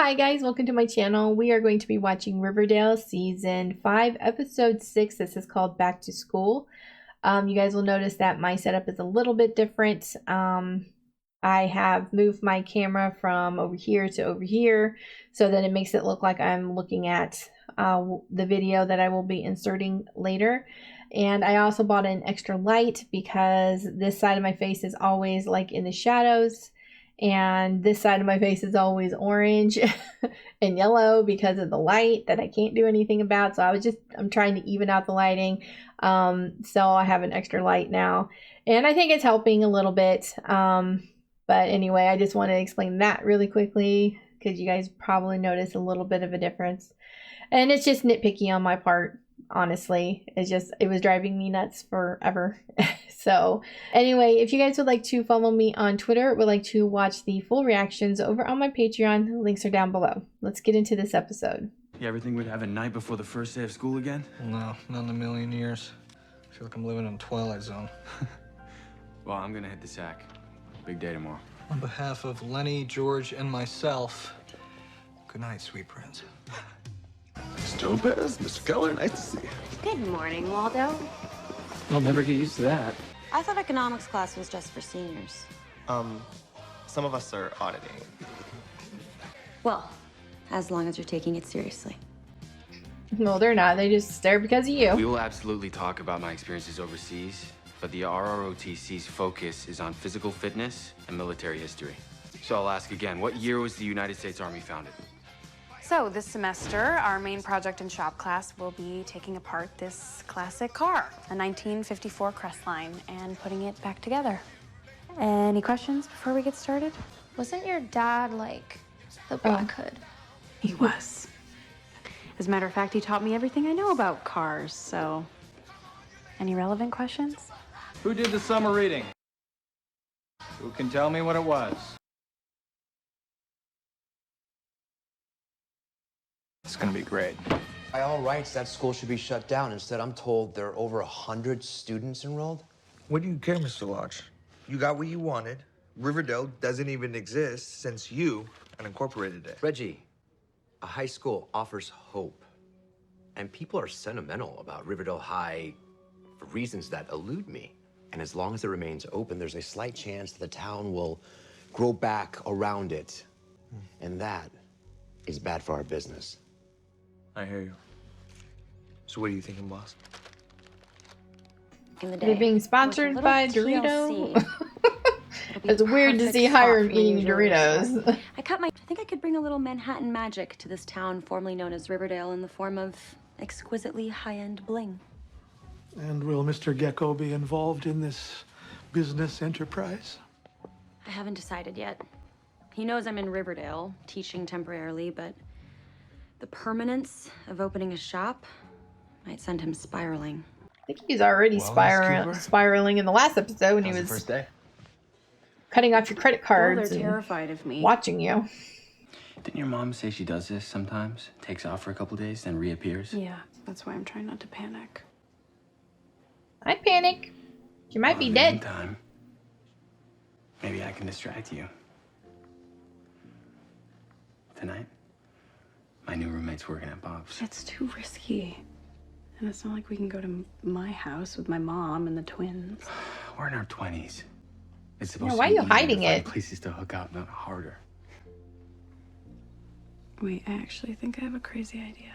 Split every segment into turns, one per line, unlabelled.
Hi guys, welcome to my channel. We are going to be watching Riverdale Season 5, Episode 6. This is called Back to School. You guys will notice that my setup is a little bit different. I have moved my camera from over here to over here so that it makes it look like I'm looking at the video that I will be inserting later. And I also bought an extra light because this side of my face is always like in the shadows. And this side of my face is always orange and yellow because of the light that I can't do anything about. So I'm trying to even out the lighting. So I have an extra light now and I think it's helping a little bit. But anyway, I just want to explain that really quickly because you guys probably notice a little bit of a difference. And it's just nitpicky on my part. Honestly, it was driving me nuts forever. So anyway, if you guys would like to follow me on Twitter, would like to watch the full reactions over on my Patreon, links are down below. Let's get into this episode.
You ever think we'd have a night before the first day of school again?
No, not in a million years. I feel like I'm living in a Twilight Zone.
Well, I'm gonna hit the sack. Big day tomorrow.
On behalf of Lenny, George, and myself, good night, sweet prince.
Miss Topaz, Mr. Keller, nice to see you.
Good morning, Waldo.
I'll never get used to that.
I thought economics class was just for seniors.
Some of us are auditing.
Well, as long as you're taking it seriously.
No, they're not. They're there because of you.
We will absolutely talk about my experiences overseas, but the RROTC's focus is on physical fitness and military history. So I'll ask again, what year was the United States Army founded?
So this semester, our main project in shop class will be taking apart this classic car, a 1954 Crestline, and putting it back together. Any questions before we get started?
Wasn't your dad like the Black Hood?
He was. As a matter of fact, he taught me everything I know about cars, so... Any relevant questions?
Who did the summer reading? Who can tell me what it was? It's gonna be great.
By all rights, that school should be shut down. Instead, I'm told there are over 100 students enrolled.
What do you care, Mr. Lodge? You got what you wanted. Riverdale doesn't even exist since you unincorporated it.
Reggie, a high school offers hope. And people are sentimental about Riverdale High for reasons that elude me. And as long as it remains open, there's a slight chance that the town will grow back around it. And that is bad for our business.
I hear you. So what are you thinking, boss?
In the
They're
day,
being sponsored by
TLC.
Dorito. It's weird to see Hiram eating Doritos.
I think I could bring a little Manhattan magic to this town formerly known as Riverdale in the form of exquisitely high-end bling.
And will Mr. Gecko be involved in this business enterprise?
I haven't decided yet. He knows I'm in Riverdale, teaching temporarily, but the permanence of opening a shop might send him spiraling.
I think he's already spiraling in the last episode when he was
First day.
cutting off your credit cards
they're
and
terrified of me.
watching you.
Didn't your mom say she does this sometimes? Takes off for a couple days, then reappears?
Yeah, that's why I'm trying not to panic.
I'd panic. You might be
In the
dead.
meantime, maybe I can distract you. Tonight, my new roommate's working at Bob's.
It's too risky. And it's not like we can go to my house with my mom and the twins.
We're in our 20s. It's supposed
Yeah, why
to be
are you hiding
easier to
it?
find places to hook up, not harder.
Wait, I actually think I have a crazy idea.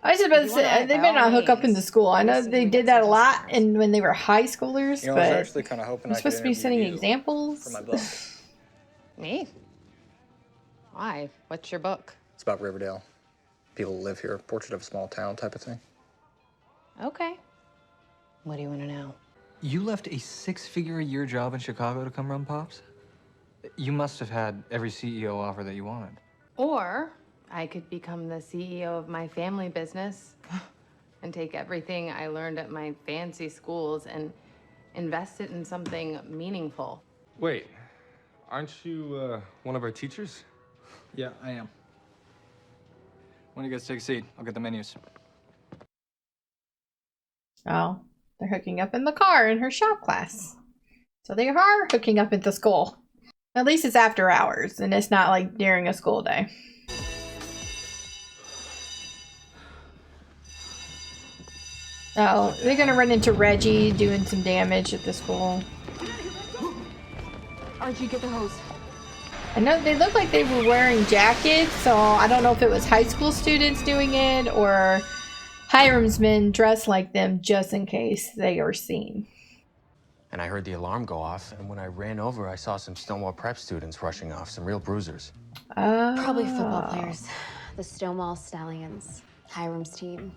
I was just about to say, they better not hook up in the school. I know they did that a lot and when they were high schoolers,
You know, I was
but
actually kind of hoping
you're supposed to be setting examples.
for my book.
Me? Why? What's your book?
It's about Riverdale. People who live here, portrait of a small town type of thing.
Okay. What do you want to know?
You left a six-figure-a-year job in Chicago to come run Pops? You must have had every CEO offer that you wanted.
Or I could become the CEO of my family business and take everything I learned at my fancy schools and invest it in something meaningful.
Wait, aren't you one of our teachers?
Yeah, I am. Why don't you guys take a seat? I'll get the menus.
Oh, they're hooking up in the car in her shop class. So they are hooking up at the school. At least it's after hours, and it's not like during a school day. Oh, they're gonna run into Reggie doing some damage at the school.
Archie, get the hose.
I know they look like they were wearing jackets, so I don't know if it was high school students doing it or Hiram's men dressed like them just in case they are seen.
And I heard the alarm go off, and when I ran over, I saw some Stonewall Prep students rushing off, some real bruisers.
Probably football players. The Stonewall Stallions. Hiram's team.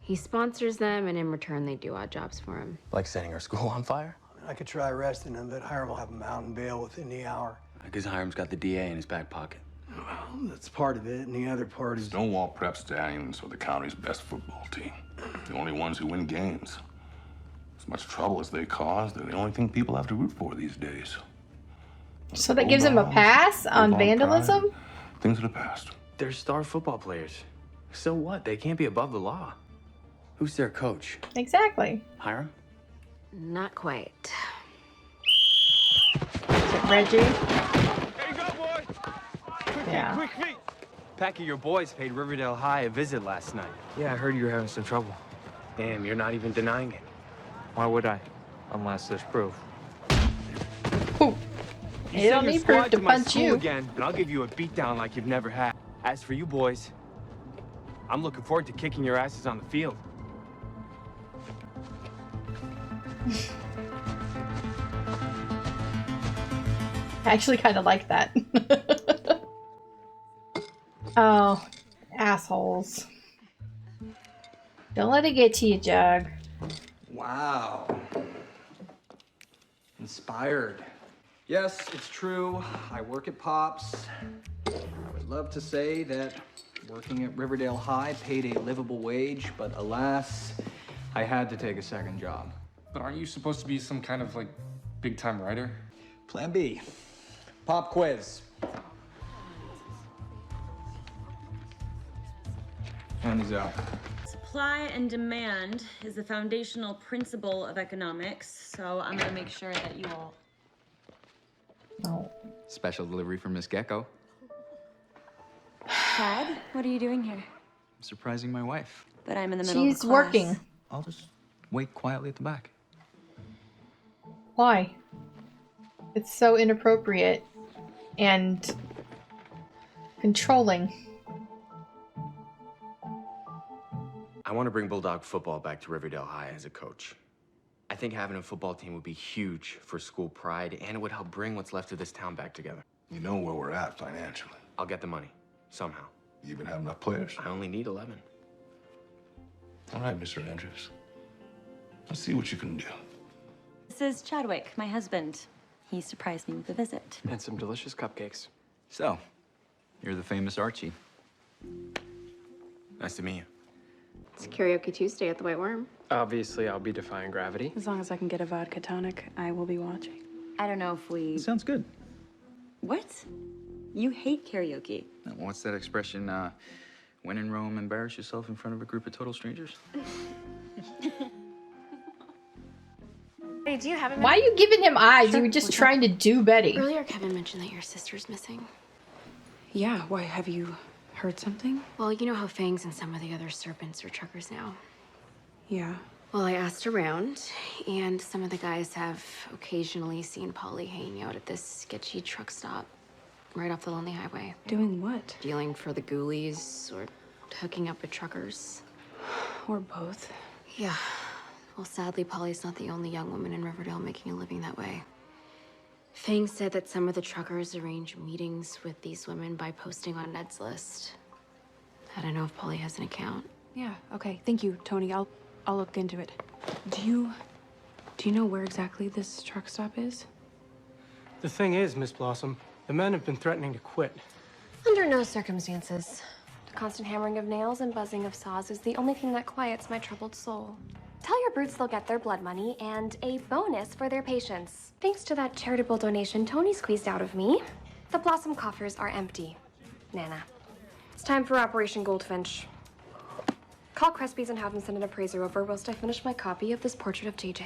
He sponsors them, and in return, they do odd jobs for him.
Like setting our school on fire?
I could try arresting him, but Hiram will have him out in bail within the hour.
Because Hiram's got the DA in his back pocket.
Well, that's part of it, and the other part is...
Stonewall Prep Stallions are the county's best football team. The only ones who win games. As much trouble as they cause, they're the only thing people have to root for these days.
So that gives him a pass on vandalism?
Things of the past.
They're star football players. So what? They can't be above the law. Who's their coach?
Exactly.
Hiram?
Not quite.
Is it Reggie?
There you go, boy.
Yeah.
Quick feet.
Pack of your boys paid Riverdale High a visit last night.
Yeah, I heard you were having some trouble.
Damn, you're not even denying it.
Why would I? Unless there's proof.
Ooh. You don't need proof to punch you.
Again, and I'll give you a beatdown like you've never had. As for you boys, I'm looking forward to kicking your asses on the field.
I actually kind of like that. Oh, assholes. Don't let it get to you, Jug.
Wow. Inspired. Yes, it's true. I work at Pops. I would love to say that working at Riverdale High paid a livable wage, but alas, I had to take a second job.
But aren't you supposed to be some kind of, like, big-time writer?
Plan B. Pop quiz. Hand these out.
Supply and demand is the foundational principle of economics, so I'm gonna make sure that you all...
Oh.
Special delivery for Miss Gecko.
Chad, what are you doing here?
I'm surprising my wife.
But I'm in the middle of
She's
a class.
working.
I'll just wait quietly at the back.
Why? It's so inappropriate and controlling.
I want to bring Bulldog football back to Riverdale High as a coach. I think having a football team would be huge for school pride, and it would help bring what's left of this town back together.
You know where we're at financially.
I'll get the money, somehow.
You even have enough players?
I only need 11.
All right, Mr. Andrews. Let's see what you can do.
This is Chadwick, my husband. He surprised me with a visit.
And some delicious cupcakes.
So, you're the famous Archie.
Nice to meet you.
It's Karaoke Tuesday at the White Worm.
Obviously, I'll be defying gravity.
As long as I can get a vodka tonic, I will be watching.
I don't know if we...
Sounds good.
What? You hate karaoke.
What's that expression, when in Rome, embarrass yourself in front of a group of total strangers?
Hey, do you have a minute?
Why are you giving him eyes?
Sure.
You were just
What's
trying to do Betty.
Earlier, Kevin mentioned that your sister's missing. Yeah, why? Have you heard something? Well, you know how Fangs and some of the other serpents are truckers now. Yeah. Well, I asked around, and some of the guys have occasionally seen Polly hanging out at this sketchy truck stop right off the Lonely Highway. Doing what? Dealing for the ghoulies or hooking up with truckers. Or both. Yeah. Well, sadly, Polly's not the only young woman in Riverdale making a living that way. Fang said that some of the truckers arrange meetings with these women by posting on Ned's list. I don't know if Polly has an account. Yeah, okay. Thank you, Tony. I'll look into it. Do you know where exactly this truck stop is?
The thing is, Miss Blossom, the men have been threatening to quit.
Under no circumstances. The constant hammering of nails and buzzing of saws is the only thing that quiets my troubled soul. Tell your brutes they'll get their blood money and a bonus for their patience. Thanks to that charitable donation Tony squeezed out of me, the Blossom coffers are empty. Nana. It's time for Operation Goldfinch. Call Crespies and have them send an appraiser over whilst I finish my copy of this portrait of JJ.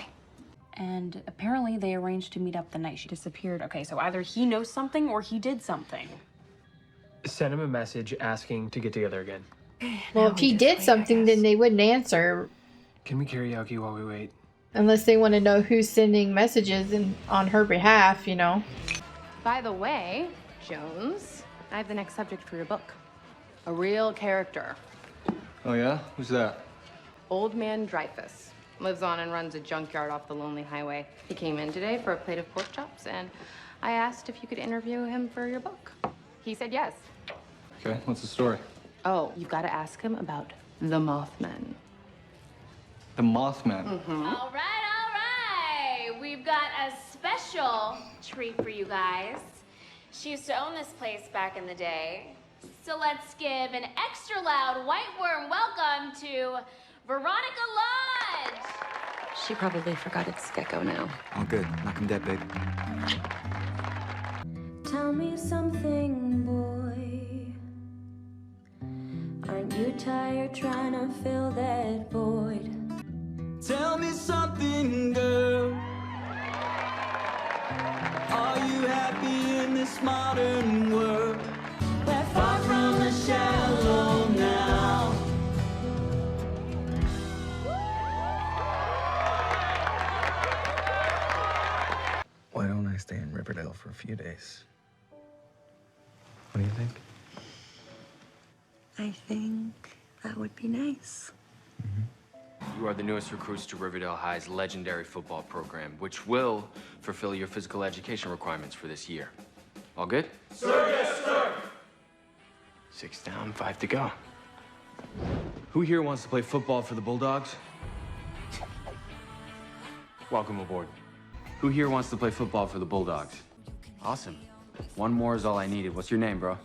and apparently they arranged to meet up the night she disappeared. Okay, so either he knows something or he did something.
Send him a message asking to get together again.
Well, if he did something, then they wouldn't answer.
Can we karaoke while we wait?
Unless they want to know who's sending messages on her behalf, you know.
By the way, Jones, I have the next subject for your book. A real character.
Oh, yeah? Who's that?
Old man Dreyfus. Lives on and runs a junkyard off the lonely highway. He came in today for a plate of pork chops, and I asked if you could interview him for your book. He said yes.
Okay, what's the story?
Oh, you've got to ask him about the Mothman.
The Mothman.
All right. We've got a special treat for you guys. She used to own this place back in the day. So let's give an extra loud white worm welcome to Veronica Lodge.
She probably forgot it's Gecko now.
All good. Knock him dead, babe.
Tell me something, boy. Aren't you tired trying to fill that void?
Tell me something, girl. Are you happy in this modern world? We're far from the shallow now.
Why don't I stay in Riverdale for a few days? What do you think?
I think that would be nice.
You are the newest recruits to Riverdale High's legendary football program, which will fulfill your physical education requirements for this year. All good?
Sir, yes, sir.
6 down, 5 to go. Who here wants to play football for the Bulldogs? Welcome aboard. Who here wants to play football for the Bulldogs? Awesome. One more is all I needed. What's your name, bro?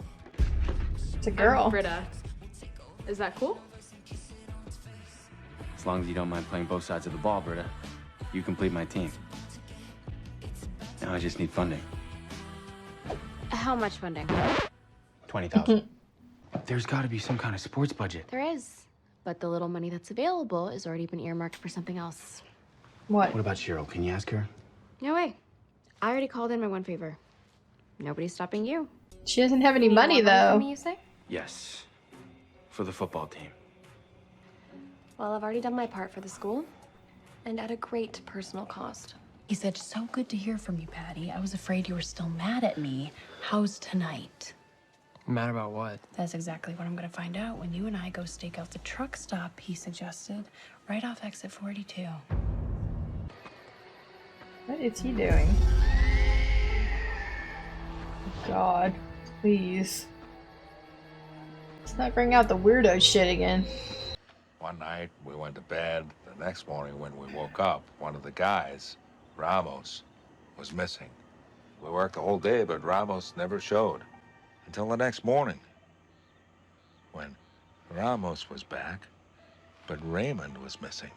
It's a girl.
I'm Britta. Is that cool?
As long as you don't mind playing both sides of the ball, Britta, you complete my team. Now I just need funding.
How much funding?
20,000. There's got to be some kind of sports budget.
There is. But the little money that's available has already been earmarked for something else.
What?
What about Cheryl? Can you ask her?
No way. I already called in my one favor. Nobody's stopping you.
She doesn't have any
You need
money,
more money
though.
from me, you say?
Yes. For the football team.
Well, I've already done my part for the school, and at a great personal cost.
He said, so good to hear from you, Patty. I was afraid you were still mad at me. How's tonight?
Mad about what?
That's exactly what I'm gonna find out when you and I go stake out the truck stop he suggested, right off exit 42.
What is he doing? God, please. Let's not bring out the weirdo shit again.
One night, we went to bed. The next morning, when we woke up, one of the guys, Ramos, was missing. We worked the whole day, but Ramos never showed. Until the next morning, when Ramos was back, but Raymond was missing.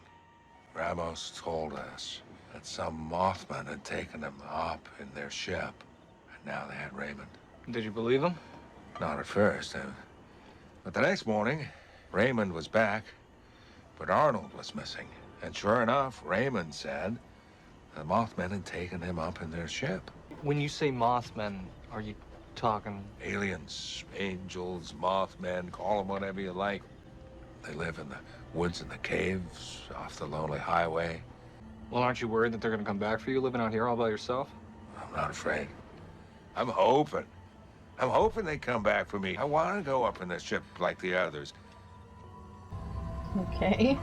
Ramos told us that some Mothman had taken him up in their ship, and now they had Raymond.
Did you believe him?
Not at first, but the next morning, Raymond was back, but Arnold was missing. And sure enough, Raymond said the Mothman had taken him up in their ship.
When you say Mothman, are you talking?
Aliens, angels, Mothmen, call them whatever you like. They live in the woods and the caves, off the lonely highway.
Well, aren't you worried that they're gonna come back for you living out here all by yourself?
I'm not afraid. I'm hoping. I'm hoping they come back for me. I want to go up in the ship like the others.
Okay.